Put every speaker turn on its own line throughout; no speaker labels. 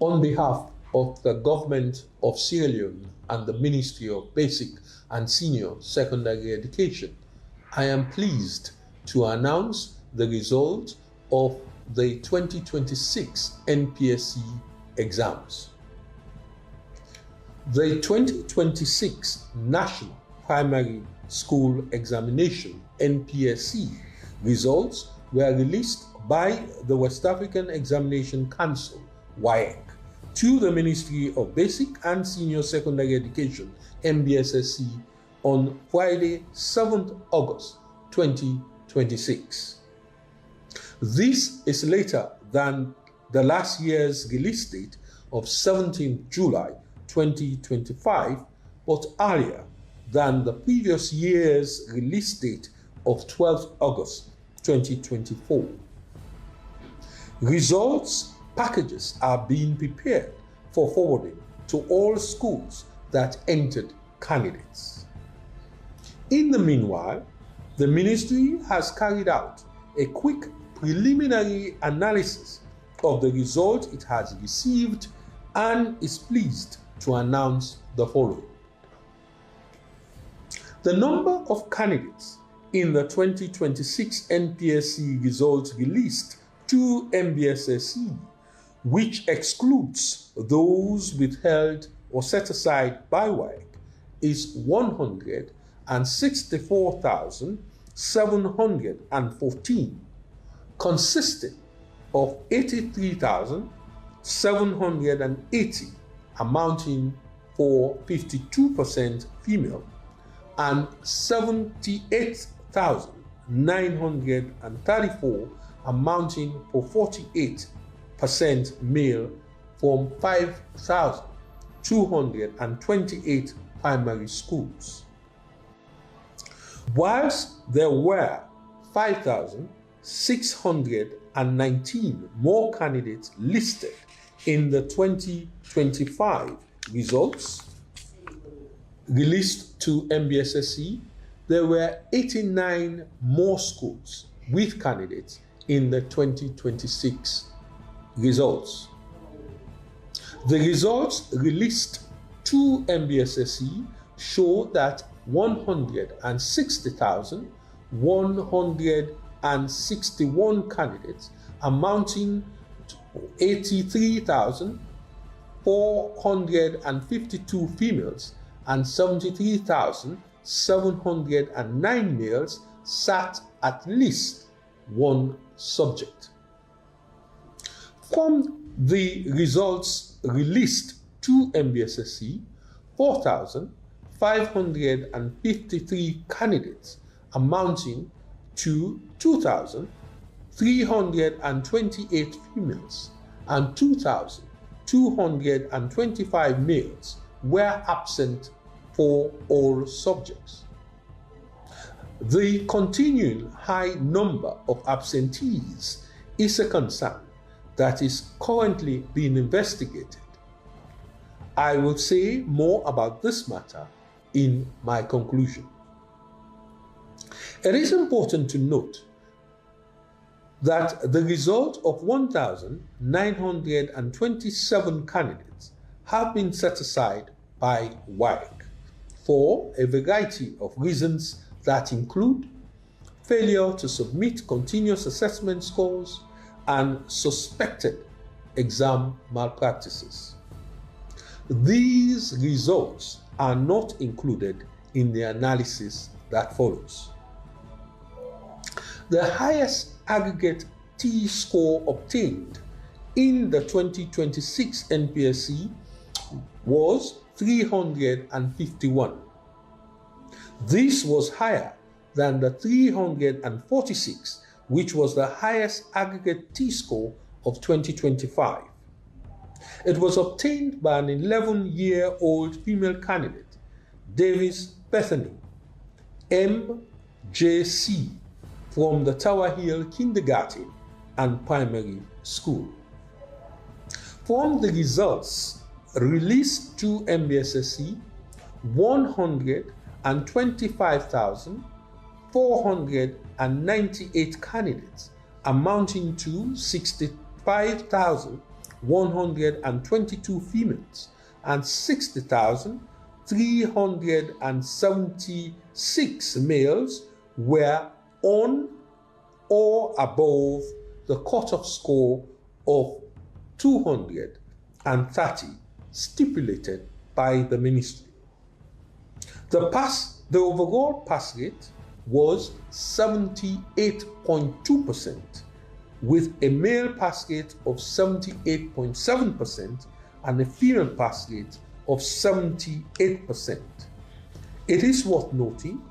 On behalf of the Government of Sierra Leone and the Ministry of Basic and Senior Secondary Education, I am pleased to announce the result of the 2026 NPSE exams. The 2026 National Primary School Examination (NPSE) results were released by the West African Examination Council (WAEC) to the Ministry of Basic and Senior Secondary Education (MBSSE) on Friday, 7th August 2026. This is later than the last year's release date of 17th July 2025, but earlier than the previous year's release date of 12th August 2024. Results packages are being prepared for forwarding to all schools that entered candidates. In the meanwhile, the ministry has carried out a quick preliminary analysis of the result it has received and is pleased to announce the following. The number of candidates in the 2026 NPSC results released to MBSSE, which excludes those withheld or set aside by WAEC, is 164,714, consisting of 83,780, amounting for 52% female, and 78,934, amounting for 48% male, from 5,228 primary schools. Whilst there were 5,619 more candidates listed in the 2025 results released to MBSSE, there were 89 more schools with candidates in the 2026 results. The results released to MBSSE show that 160,161 candidates, amounting to 83,452 females and 73,709 males, sat at least one subject. From the results released to MBSSE, 4,553 candidates, amounting to 2,328 females and 2,225 males, were absent for all subjects. The continuing high number of absentees is a concern that is currently being investigated. I will say more about this matter in my conclusion. It is important to note that the result of 1,927 candidates have been set aside by WAEC for a variety of reasons that include failure to submit continuous assessment scores and suspected exam malpractices. These results are not included in the analysis that follows. The highest aggregate T-score obtained in the 2026 NPSE was 351. This was higher than the 346, which was the highest aggregate T-score of 2025. It was obtained by an 11-year-old female candidate, Davis Bethany, MJC, from the Tower Hill Kindergarten and Primary School. From the results released to MBSSE, 125,498 candidates, amounting to 65,000 60,122 females and 60,376 males were on or above the cutoff score of 230 stipulated by the ministry. The overall pass rate was 78.2%, with a male pass rate of 78.7% and a female pass rate of 78%. It is worth noting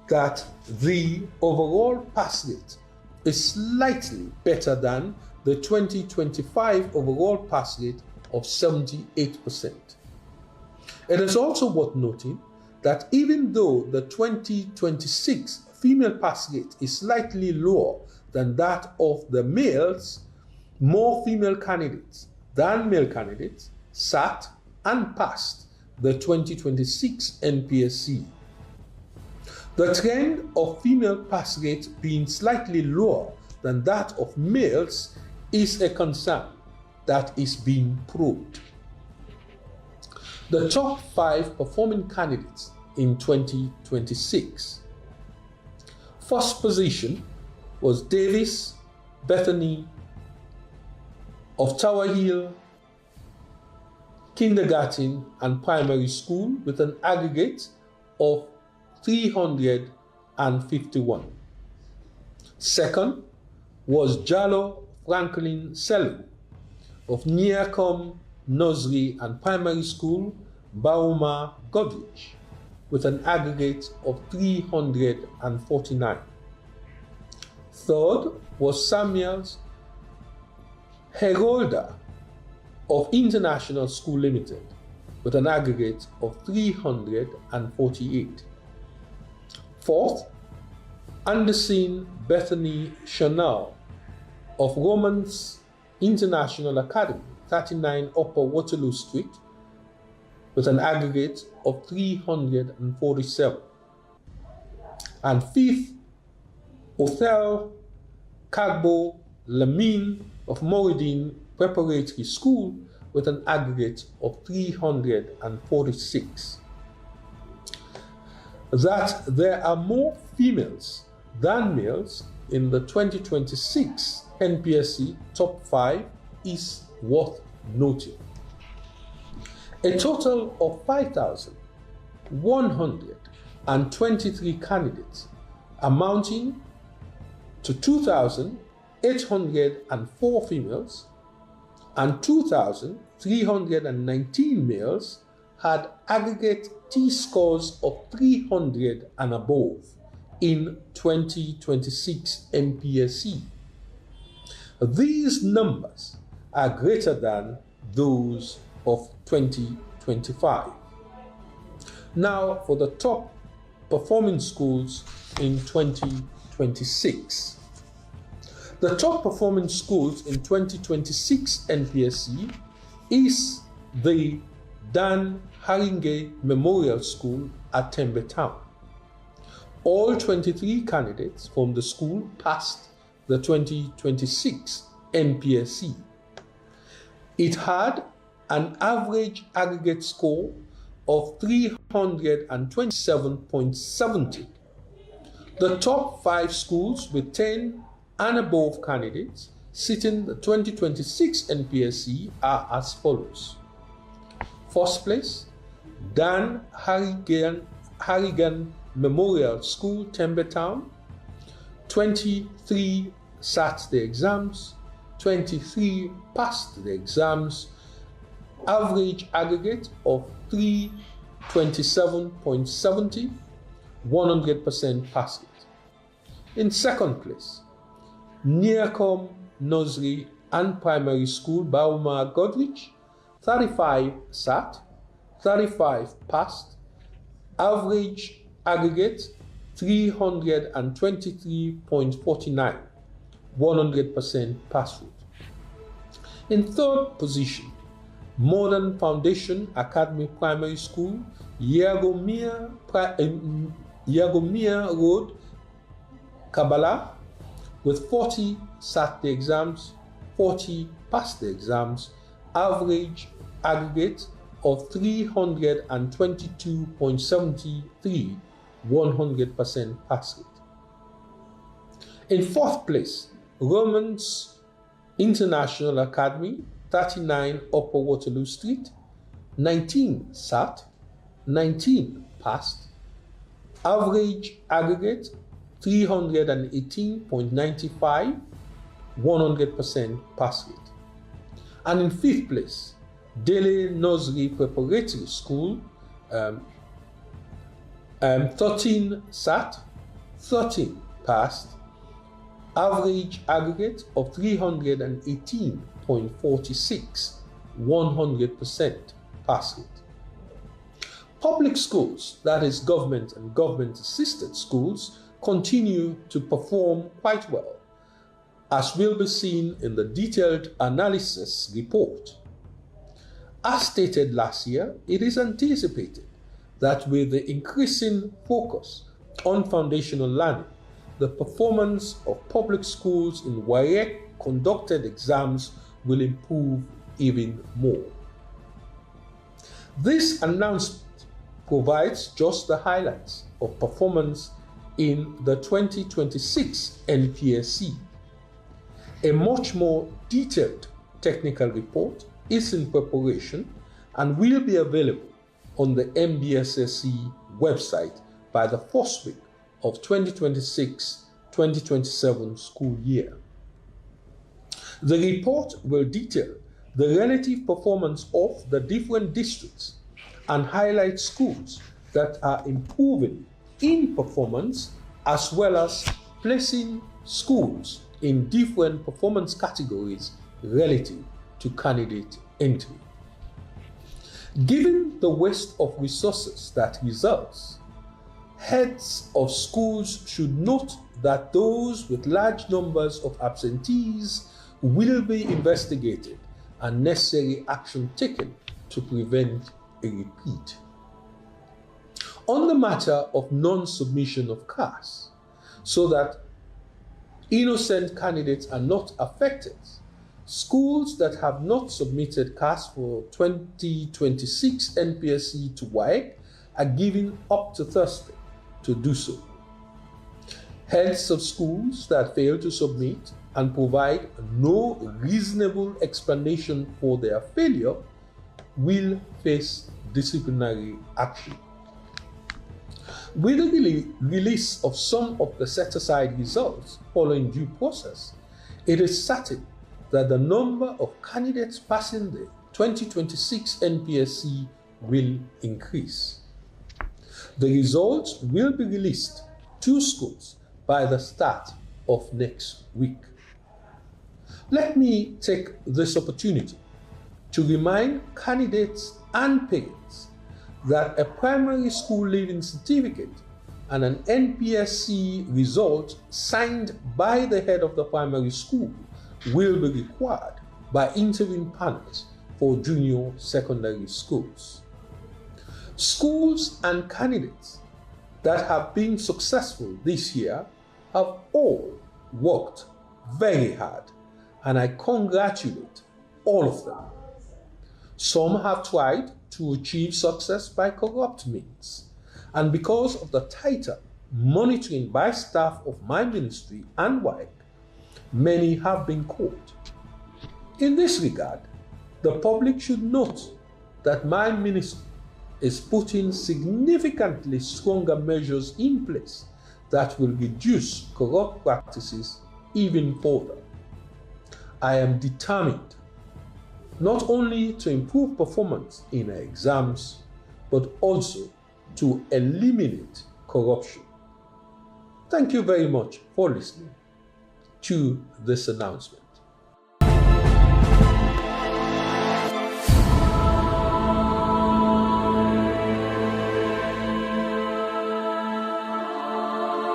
that the overall pass rate is slightly better than the 2025 overall pass rate of 78%. It is also worth noting that even though the 2026 female pass rate is slightly lower than that of the males, more female candidates than male candidates sat and passed the 2026 NPSC. The trend of female pass rate being slightly lower than that of males is a concern that is being probed. The top 5 performing candidates in 2026. First position was Davis Bethany of Tower Hill Kindergarten and Primary School with an aggregate of 351. Second was Jallo Franklin Selly of Nearcombe Nursery and Primary School, Bauma Godrich, with an aggregate of 349. Third was Samuels Herolda of International School Limited, with an aggregate of 348. Fourth, Anderson Bethany Chanel of Romans International Academy, 39 Upper Waterloo Street, with an aggregate of 347. And fifth, Othel Kagbo Lamine of Moridin Preparatory School with an aggregate of 346. That there are more females than males in the 2026 NPSE top 5 is worth noting. A total of 5,123 candidates amounting to 2,804 females and 2,319 males had aggregate T-scores of 300 and above in 2026 NPSE. These numbers are greater than those of 2025. Now for the top performing schools in 2026. The top performing schools in 2026 NPSE is the Dan Haringey Memorial School at Tembe Town. All 23 candidates from the school passed the 2026 NPSE. It had an average aggregate score of 327.70. The top 5 schools with 10 and above candidates sitting the 2026 NPSE are as follows. First place, Dan Harrigan Memorial School, Tembe Town. 23 sat the exams, 23 passed the exams, average aggregate of 327.70, 100% pass rate. In second place, Nearcombe Nursery and Primary School, Bauma Godrich, 35 sat, 35 passed, average aggregate 323.49, 100% pass rate. In third position, Modern Foundation Academy Primary School, Yagomia Road, Kabbalah, with 40 sat the exams, 40 passed the exams, average aggregate of 322.73, 100% pass rate. In fourth place, Romans International Academy, 39 Upper Waterloo Street, 19 sat, 19 passed, average aggregate 318.95, 100% pass rate. And in fifth place, Daily Nursery Preparatory School, 13 sat, 13 passed, average aggregate of 318.46, 100% pass rate. Public schools, that is government and government-assisted schools, continue to perform quite well, as will be seen in the detailed analysis report. As stated last year, it is anticipated that with the increasing focus on foundational learning, the performance of public schools in WAEC conducted exams will improve even more. This announcement provides just the highlights of performance in the 2026 NPSE. A much more detailed technical report is in preparation and will be available on the MBSSE website by the first week of 2026-2027 school year. The report will detail the relative performance of the different districts and highlight schools that are improving in performance, as well as placing schools in different performance categories relative to candidate entry. Given the waste of resources that results, heads of schools should note that those with large numbers of absentees will be investigated and necessary action taken to prevent a repeat. On the matter of non-submission of CAS, so that innocent candidates are not affected, schools that have not submitted CAS for 2026 NPSE to WAEC are given up to Thursday to do so. Heads of schools that fail to submit and provide no reasonable explanation for their failure will face disciplinary action. With the release of some of the set-aside results following due process, it is certain that the number of candidates passing the 2026 NPSE will increase. The results will be released to schools by the start of next week. Let me take this opportunity to remind candidates and parents that a primary school leaving certificate and an NPSC result signed by the head of the primary school will be required by interviewing panels for junior secondary schools. Schools and candidates that have been successful this year have all worked very hard, and I congratulate all of them. Some have tried to achieve success by corrupt means, and because of the tighter monitoring by staff of my ministry and WAEC, many have been caught. In this regard, the public should note that my ministry is putting significantly stronger measures in place that will reduce corrupt practices even further. I am determined not only to improve performance in our exams, but also to eliminate corruption. Thank you very much for listening to this announcement.